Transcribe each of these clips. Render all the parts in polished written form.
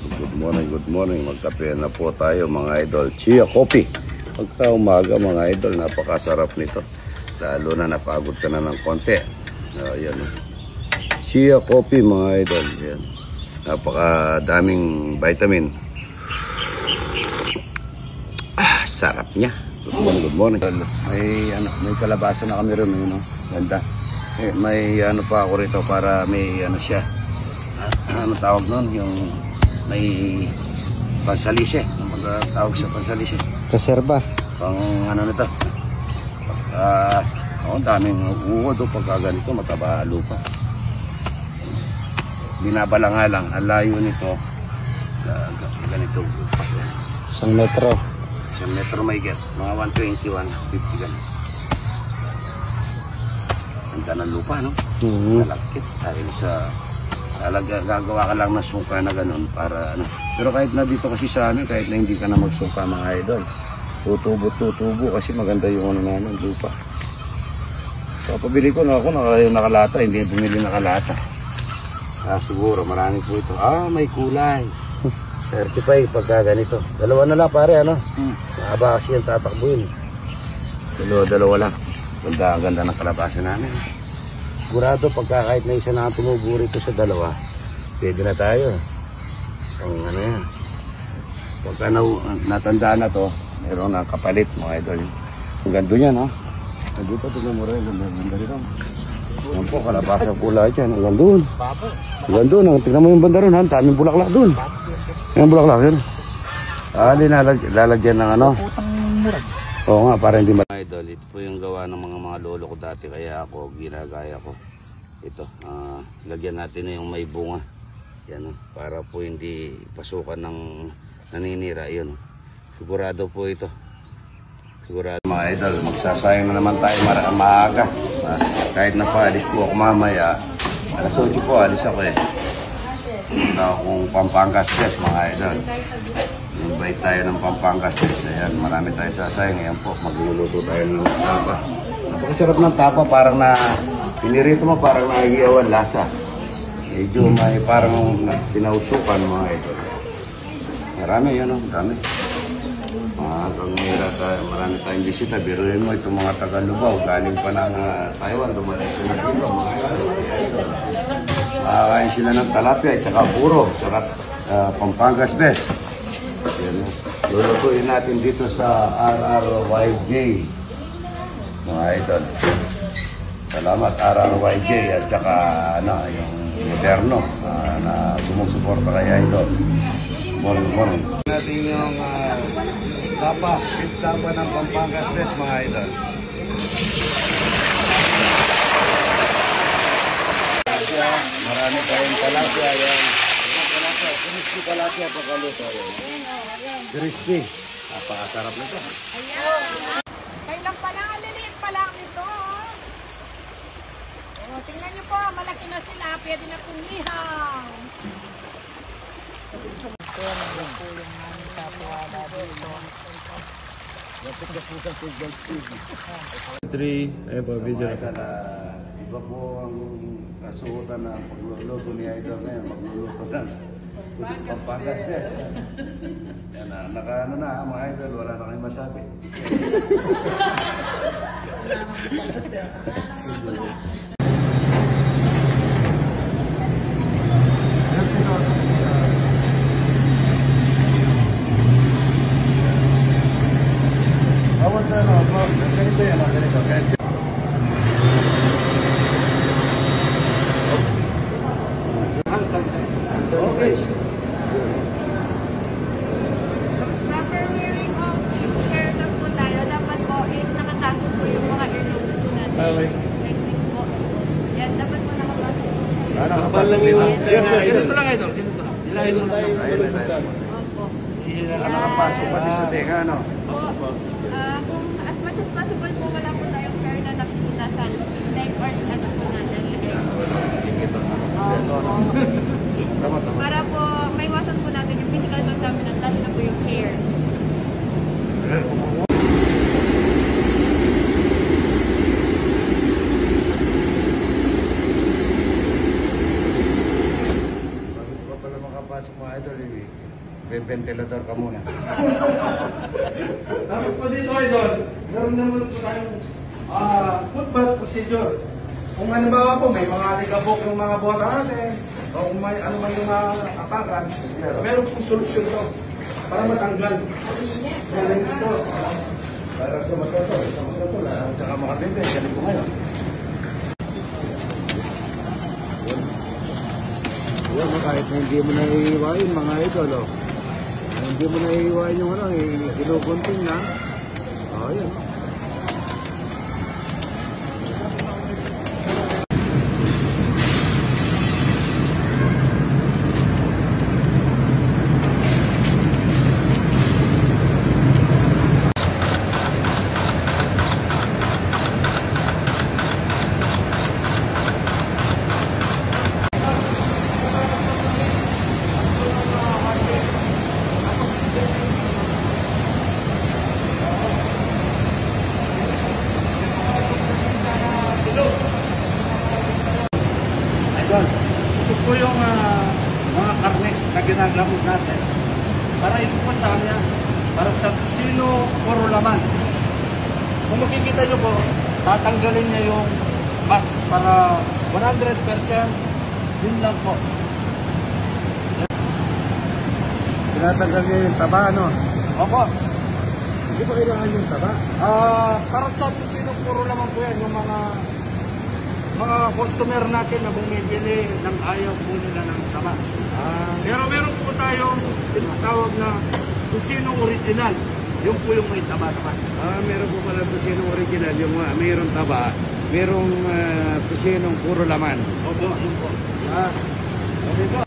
Good morning. Magkape na po tayo mga idol. Chia coffee. Pagka umaga mga idol, napakasarap nito. Lalo na napagod ka na ng konti. Ayan. Chia coffee mga idol. Ayan. Napakadaming vitamin. Sarap niya. Good morning. May kalabasa na kami rin. Ganda. May ano pa ako rito para may ano siya. Ano tawag nun? Yung may pansalise. Ano tawag sa pansalise? Reserva. Pang ano nito. Daming uod o pagka ganito mataba lupa. Binabala nga lang. Ang layo nito. Ganito. 1 metro. 1 metro may get. Mga 120, 150 ganito. Ang ng lupa, no? Malakit. Dahil sa gagawa ka lang ng sungka na ganun para ano. Pero kahit na dito kasi sa amin, kahit na hindi ka na magsungka mga idol, tutubo kasi maganda yung ano namin, lupa. So pabili ko na ako nakalata, hindi bumili nakalata. Siguro marami po ito. May kulay. 35 pagka ganito. Dalawa na lang pare, ano? Mahaba kasi yung tatakbuhin. Dalawa lang. Ganda ng kalabasa namin. Sigurado pagka kahit na isa na tumubo rito sa dalawa, pwede na tayo. Ang ano yan. Pagka natandaan na to, meron na kapalit mga idol. Ang ganda yan, no? Dito, tignan mo rin. Ganda rin. Yan po, kalabasa pula dyan. Ang ganda doon. Ang ganda doon. Tignan mo yung banda ron, ha? Daming bulaklak doon. Yan bulaklak yun. Lalagyan ng ano? Oo nga, para hindi idol, ito po yung gawa ng mga lolo ko dati, kaya ako ginagaya ko. Ito, lagyan natin na yung may bunga. Yan, para po hindi pasukan ng naninira. Yun, sigurado po ito. Sigurado. Mga idol, magsasayang na naman tayo maaga. Kahit na paalis po ako mamaya, alas 8 po, alis ako eh. Punta akong Pampangas Fest mga idol. Invite tayo ng Pampangas Fest. Ayan, marami tayo sasayang. Ayan po, magluluto tayo ng tapa. Napakasarap ng tapa, parang na pinirito mo, parang nahihiyawan lasa. Medyo may parang pinausukan mga idol. Marami yan, dami. Marami tayong bisita. Biruin mo itong mga taga-Lubao. Galing pa ng Taiwan, dumating sila dito mga idol. Makakain sila ng talapia at saka puro. Sarap Pampangas Fest. Lulutuin natin dito sa RRYJ mga idol. Salamat RRYJ at saka yung Moderno na sumusuporta kay idol. Morning. Natin yung tapa ng Pampangas Fest mga idol. Marami tayong talapia yan. Crispy talapia pagkaluto yan. Crispy. Napakasarap nito. Ayan. Kailan pa lang, aliliit pa lang ito. Tingnan nyo po, malaki na sila. Pwede na pong ihaw. Ito po yung aming tapuala dito. Lapit na po sa Football Speed. 3, ayun po, video na. Iba po ang kasuotan na pagluluto ni Idol ngayon. Magluluto na. Gusto Pampangas Fest. Yan na, nakaano na mga idol, wala na kayong masabi. Awal na ganito yan, ganito. Okay. Proper wearing of shirt na po tayo. Dapat po is nakatago po yung mga earlobes po natin. Okay. Like this po. Yan, dapat po nakapasok po siya. Nakapal lang yung Ganito lang idol. Ganito lang. Opo. Nakapasok pati sa teka, no? Po, kung as much as possible po, wala po tayong hair na nakikita sa neck or ano po natin. Para po, may iwasan po natin yung physical contaminant, lalo na po yung hair. Bago pa pala makapasok mga idol, ventilador ka muna. Tapos po dito, idol, meron naman po tayong foot bath procedure. Kung halimbawa po, may mga ligabok yung mga bota natin, o kung may ano man yung mga apakan, meron pong solusyon to para matanggal. Malinis po. Para sa masato lang. Tsaka makabebe, galing ko ngayon. Yan, kahit na hindi mo naiiwain mga idol, oh. Hindi mo naiiwain yung ano, kinukunting na. Oh, yan. Idol, ito po yung mga karne na ginagamit natin. Para ito po sa kanya, para sa sino puro laman. Kung makikita nyo po, tatanggalin niya yung box para 100%, yun lang po. Tinatanggal niya yung taba, ano? Opo. Hindi ba kailangan yung taba? Para sa sino puro laman po yan, yung mga customer natin na bumibili ng ayaw po nila ng taba. Pero meron po tayong tinatawag na kusinong original. Yung po yung may taba naman. Meron po pala kusinong original, yung mayroong taba, mayroong kusinong puro laman. Opo, yun po. Okay po.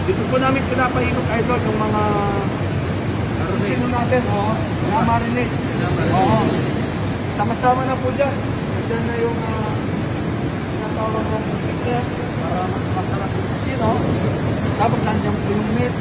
Dito po namin pinapaikot, idol, yung mga kusino natin, mga marinate. Oo. Sama-sama na po dyan. Diyan na yung tinatawag ng chicken para mas masarap yung kusino. Tapos nandiyan po yung meat.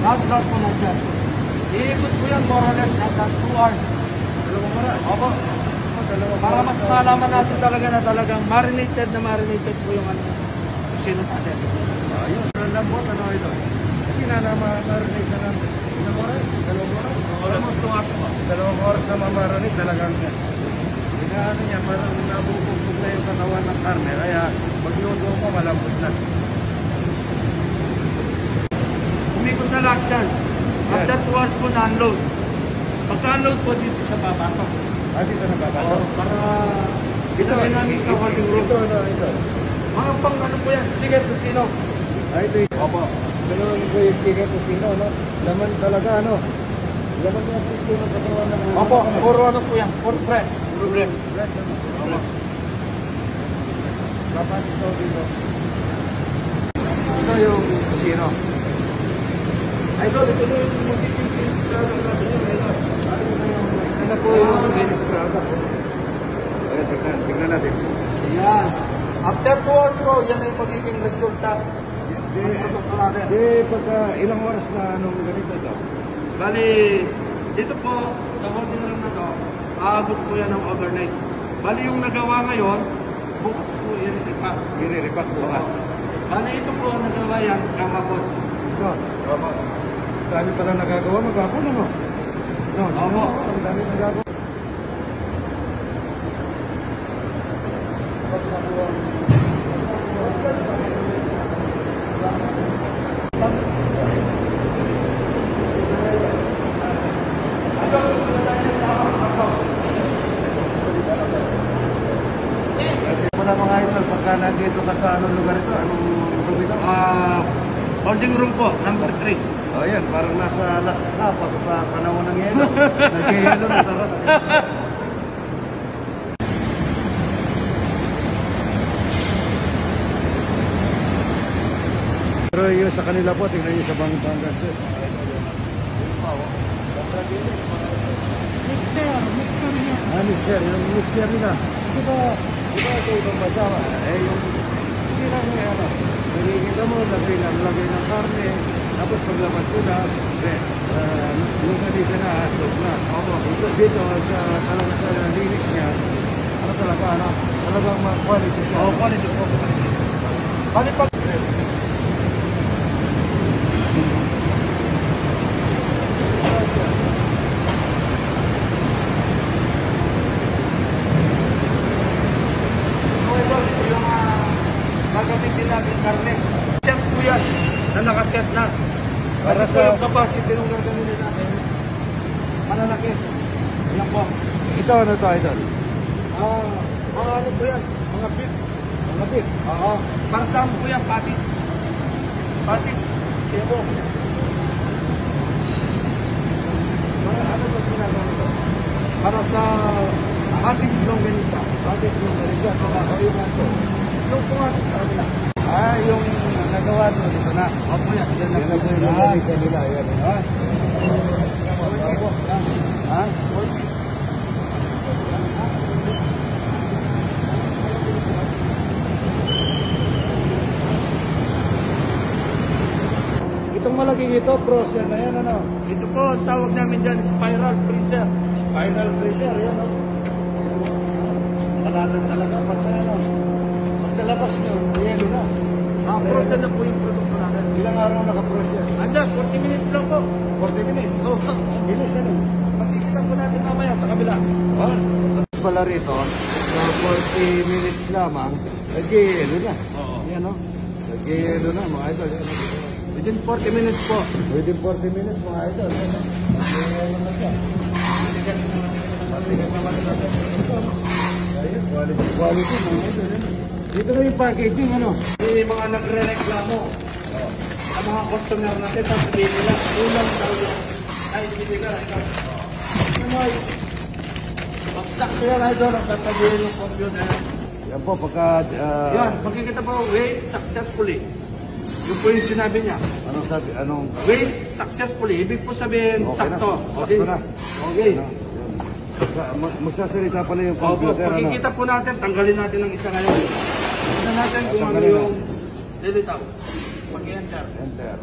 At lahat po nandiyan. Iikot po yan more or less nasa 2 hours. Dalawang oras. Opo. Para mas malaman natin talaga na talagang marinated po yung kusino natin. Ayun, lambot, ano ito? Kasi na-marinate na lang. Ilang oras? Dalawang oras? Almost 2 hours po. Dalawang oras na mamarinate talagang inaano niya, parang nabubugtog na yung katawan ng karne. Kaya magluto mo, malambot na. Umikot na lahat yan. After 2 hours po na-unload. Pagka-unload po dito siya papasok. Dito na babalo. Para ilagay namin sa holding room. Ito. Mga pang ano po yan? Sige, kusino. Ito. Opo. Ganun ko yung ticket ko sino, no? Laman talaga, ano? Laman yung kusino sa katawan ng... Opo, puro ano po yan? Puro press. Puro press. Press, ano? Opo. Dapat ito dito. Ito yung kusino. Idol, ito na yung magiging strada natin yun, idol. Ano po yung Guinness Prada? Ayan, tignan natin. Ayan. After 2 hours po, yan ay magiging resulta. Ang produkto natin. Pagka ilang oras na anong ganito ito? Bali, dito po, sa holding room na to, aabot po yan ng overnight. Bali, yung nagawa ngayon, bukas po yan ipa. I-repack po ka. Bali, ito po ang nagawa yan kahapon. Ito. Opo. Dami pala nagagawa, magkakon ano? No, Opo. Ang dami nagagawa. Muna mga idol, pagka nandito ka sa anong lugar ito, anong room ito? Holding room po, number 3. Oh, yan, parang nasa Las Capas pa panahon ng yelo. Nag-yelo na taro. Pero yung sa kanila po, tingnan nyo sa Bangtangan. Mixer, yung mixer nila. Di ba ito ibang masama? Yung hindi lang may ano. Nakikita mo, lagay ng karne, tapos paglabas ko na, yung kanisa na, hotdog na. Dito, talaga sa linis niya, ano talaga, talagang quality siya. Quality po. Bali pag... gagamitin natin karne. Set po yan na nakaset na. Para sa yung capacity ng gagamitin natin, malalaki. Yan po. Ito ano to, idol? Mga ano po yan? Mga beef. Mga beef. Oo. Para saan po yan? Patis. Patis. Sebo. Mga ano ba ginagawa ito? Para sa patis longganisa. Patis longganisa. O yung ano? Yung po nga sa kanila. Yung nagawa to dito na. Opo yan. Yan na po yung nagawisa nila. Yan. Ha? Itong malaking ito, frozen na yan, ano? Ito po, ang tawag namin dyan, spiral freezer. Final freezer, yan, no? Nakalalan talaga, pagka, ano? Pagkalabas nyo, yelo na. Frozen na po yung produkto namin. Ilang araw naka-frozen? Anda, 40 minutes lang po. 40 minutes? So, Bilis, ano? makikita po natin mamaya sa kabila. Ha? Pala rito, sa 40 minutes lamang, nag-yelo na. Oo. Yan, no? Nag-yelo na, mga idol. Yan, no? Within 40 minutes po. Within 40 minutes, mga idol. Yan, no? Nag-yelo na siya. Matigas naman ito. Ayun, quality, mga idol. Yan. Dito na yung packaging, ano? May mga nagre-reklamo. Ang mga customer natin, sasabihin nila, kulang daw yung ay, hindi ka rin. Bagsak ko yan, idol, ang sasabihin yung computer. Yan po, pagka... Yan, makikita po, wait successfully. Yun po yung sinabi niya. Anong sabi? Anong... Wait successfully. Ibig po sabihin, Okay na. sakto. Okay. Sakto na. Okay. Magsasalita pala yung Opo, computer, ano? makikita po natin, tanggalin natin ang isa ngayon. Tignan natin kung ano Tanggalin yung lilitaw. Mag-enter. Enter.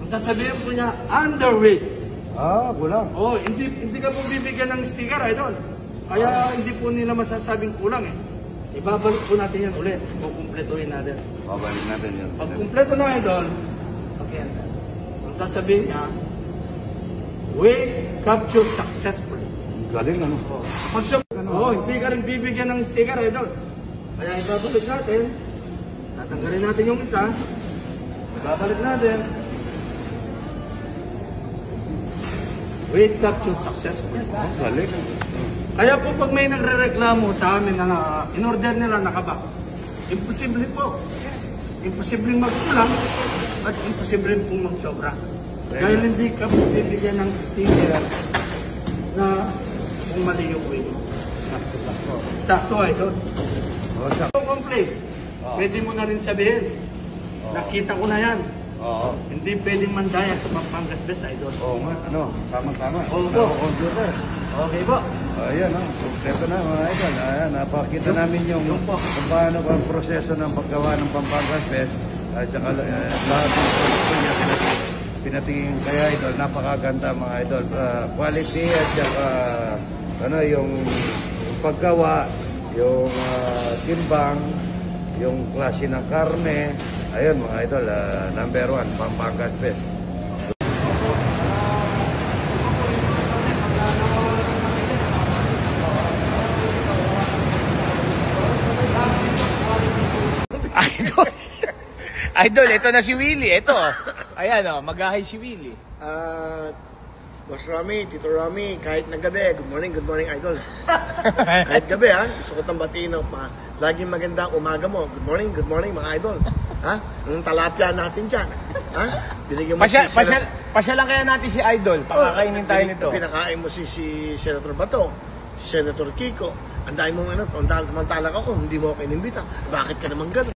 Ang sasabihin po niya, underweight. Kulang. Oh, hindi ka po bibigyan ng sticker, idol. Kaya hindi po nila masasabing kulang eh. Ibabalik po natin yan ulit. Kukumpletuhin natin. Babalik natin yun. Pag kumpleto na, idol, mag-enter. Ang sasabihin niya, weight captured successfully. Galing, ano? Pag siya, hindi ka rin bibigyan ng sticker, idol. Kaya ibabalik natin. Tatanggalin natin yung isa. Ibabalik natin. Weight captured successfully. Galing. Kaya po pag may nagre-reklamo sa amin na in-order nila nakabox, imposible po. Imposibleng magkulang at imposibleng pong magsobra. Dahil hindi ka po bibigyan ng sticker na kung mali yung weight. Sakto. Sakto, idol. Sakto. Kung complain, pwede mo na rin sabihin, nakita ko na yan. Oo. Hindi pwedeng mandaya sa Pampangas Best, idol. Oo nga, ano? Tama-tama. Oo. Computer. Okay po. Ayan, kompleto na mga idol. Ayan, napakita namin yung kung paano ang proseso ng paggawa ng Pampangas Fest. At saka lahat ng produkto niya pinatingin kaya idol. Napakaganda mga idol. Quality at saka yung paggawa, yung timbang, yung klase ng karne. Ayun mga idol, number 1, Pampangas Fest. Idol, ito na si Willie. Ito. Ayan o, mag-ahay si Willie. Boss Rami, Tito Rami, kahit na gabi, good morning, Idol. Kahit gabi ha, gusto ko tang batiin laging magandang umaga mo. Good morning mga idol. Ha? Ang talapia natin dyan. Ha? Binigyan mo Pasya lang kaya natin si Idol. Pakakainin tayo nito. Pinakain mo si Senator Bato, si Senator Kiko. Ang dami mong samantala ka hindi mo ako inimbita. Bakit ka naman gano'n?